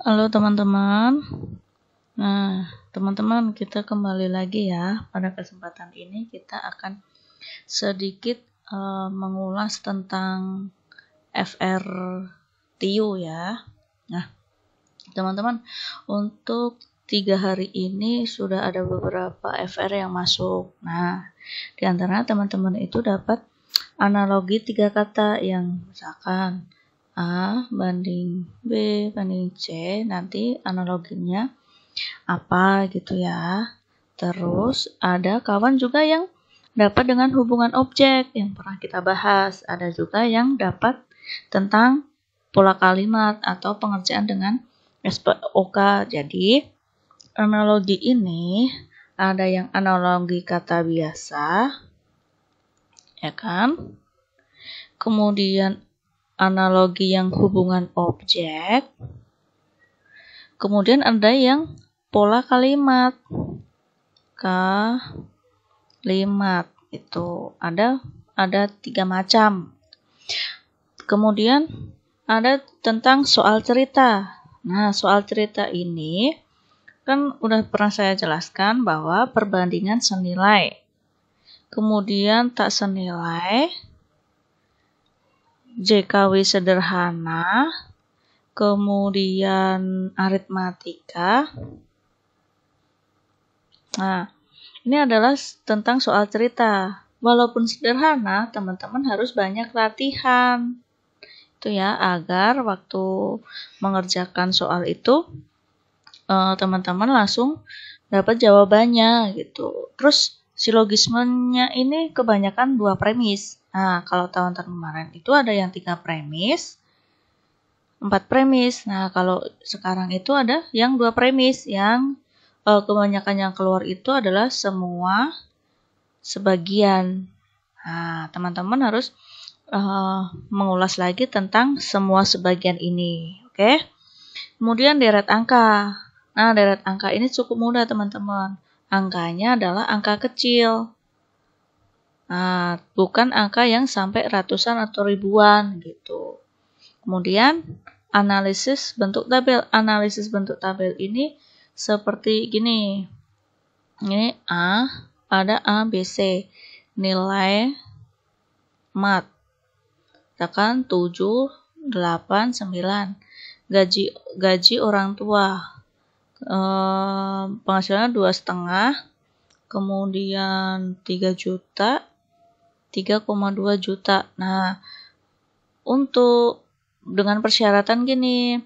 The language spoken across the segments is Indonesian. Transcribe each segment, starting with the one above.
Halo teman-teman. Nah, teman-teman, kita kembali lagi ya. Pada kesempatan ini kita akan sedikit mengulas tentang FRTU ya. Nah, teman-teman, untuk 3 hari ini sudah ada beberapa FR yang masuk. Nah, di antara teman-teman itu dapat analogi 3 kata yang misalkan A banding B banding C, nanti analoginya apa gitu ya. Terus ada kawan juga yang dapat dengan hubungan objek yang pernah kita bahas. Ada juga yang dapat tentang pola kalimat atau pengerjaan dengan SPOK. Jadi analogi ini ada yang analogi kata biasa, ya kan? Kemudian analogi yang hubungan objek. Kemudian ada yang pola kalimat. Kalimat itu ada 3 macam. Kemudian ada tentang soal cerita. Nah, soal cerita ini kan udah pernah saya jelaskan bahwa perbandingan senilai. Kemudian tak senilai, JKW sederhana, kemudian aritmatika. Nah, ini adalah tentang soal cerita. Walaupun sederhana, teman-teman harus banyak latihan. Itu ya, agar waktu mengerjakan soal itu, teman-teman langsung dapat jawabannya gitu. Terus silogismenya ini kebanyakan 2 premis. Nah, kalau tahun-tahun kemarin itu ada yang 3 premis, 4 premis. Nah, kalau sekarang itu ada yang 2 premis, yang kebanyakan yang keluar itu adalah semua sebagian. Nah, teman-teman harus mengulas lagi tentang semua sebagian ini. Oke? Kemudian deret angka. Nah, deret angka ini cukup mudah, teman-teman. Angkanya adalah angka kecil. Nah, bukan angka yang sampai ratusan atau ribuan gitu. Kemudian analisis bentuk tabel. Analisis bentuk tabel ini seperti gini. Ini A, ada A, B, C. Nilai mat. Misalkan 7, 8, 9. Gaji orang tua. Penghasilannya 2,5, kemudian 3 juta, 3,2 juta. Nah, untuk dengan persyaratan gini,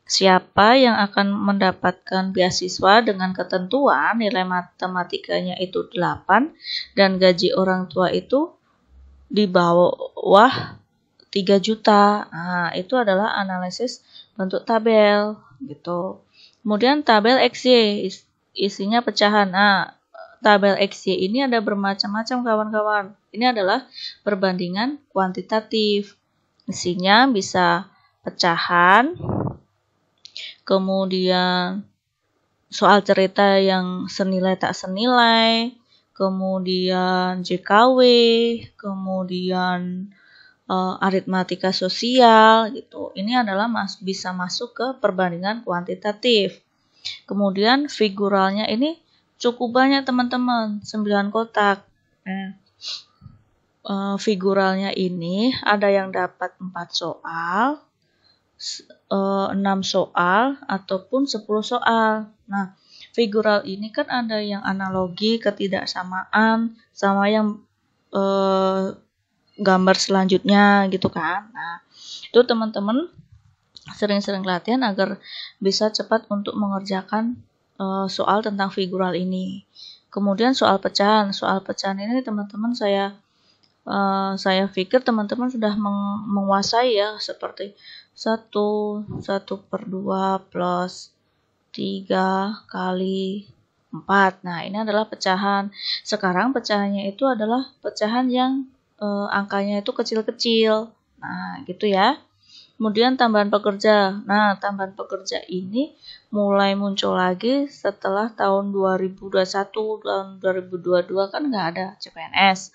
siapa yang akan mendapatkan beasiswa dengan ketentuan nilai matematikanya itu 8 dan gaji orang tua itu di bawah 3 juta. Nah, itu adalah analisis bentuk tabel gitu. Kemudian tabel XY, isinya pecahan. Nah, tabel XY ini ada bermacam-macam kawan-kawan. Ini adalah perbandingan kuantitatif. Isinya bisa pecahan, kemudian soal cerita yang senilai tak senilai, kemudian JKW, kemudian aritmatika sosial gitu. Ini adalah bisa masuk ke perbandingan kuantitatif. Kemudian figuralnya ini cukup banyak, teman-teman, 9 kotak. Figuralnya ini ada yang dapat 4 soal, 6 soal, ataupun 10 soal. Nah, figural ini kan ada yang analogi, ketidaksamaan, sama yang gambar selanjutnya gitu kan. Nah, itu teman-teman sering-sering latihan agar bisa cepat untuk mengerjakan soal tentang figural ini. Kemudian soal pecahan. Soal pecahan ini teman-teman saya pikir teman-teman sudah menguasai ya, seperti 1/2 plus 3 kali 4. Nah, ini adalah pecahan. Sekarang pecahannya itu adalah pecahan yang angkanya itu kecil-kecil. Nah, gitu ya. Kemudian tambahan pekerja. Nah, tambahan pekerja ini mulai muncul lagi setelah tahun 2021, tahun 2022 kan nggak ada CPNS.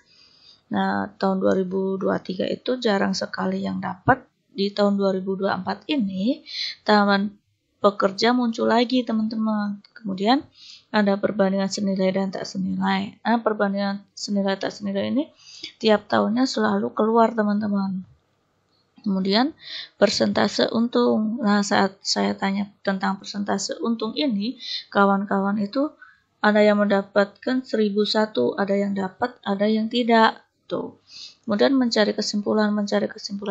Nah, tahun 2023 itu jarang sekali yang dapat. Di tahun 2024 ini tambahan pekerja muncul lagi teman-teman. Kemudian ada perbandingan senilai dan tak senilai. Nah, perbandingan senilai tak senilai ini tiap tahunnya selalu keluar teman-teman. Kemudian persentase untung. Nah, saat saya tanya tentang persentase untung ini, kawan-kawan itu ada yang mendapatkan 1001, ada yang dapat, ada yang tidak. Tuh. Kemudian mencari kesimpulan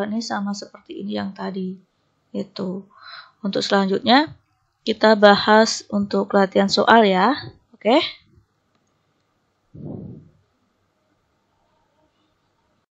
ini sama seperti ini yang tadi. Itu. Untuk selanjutnya kita bahas untuk latihan soal ya. Oke.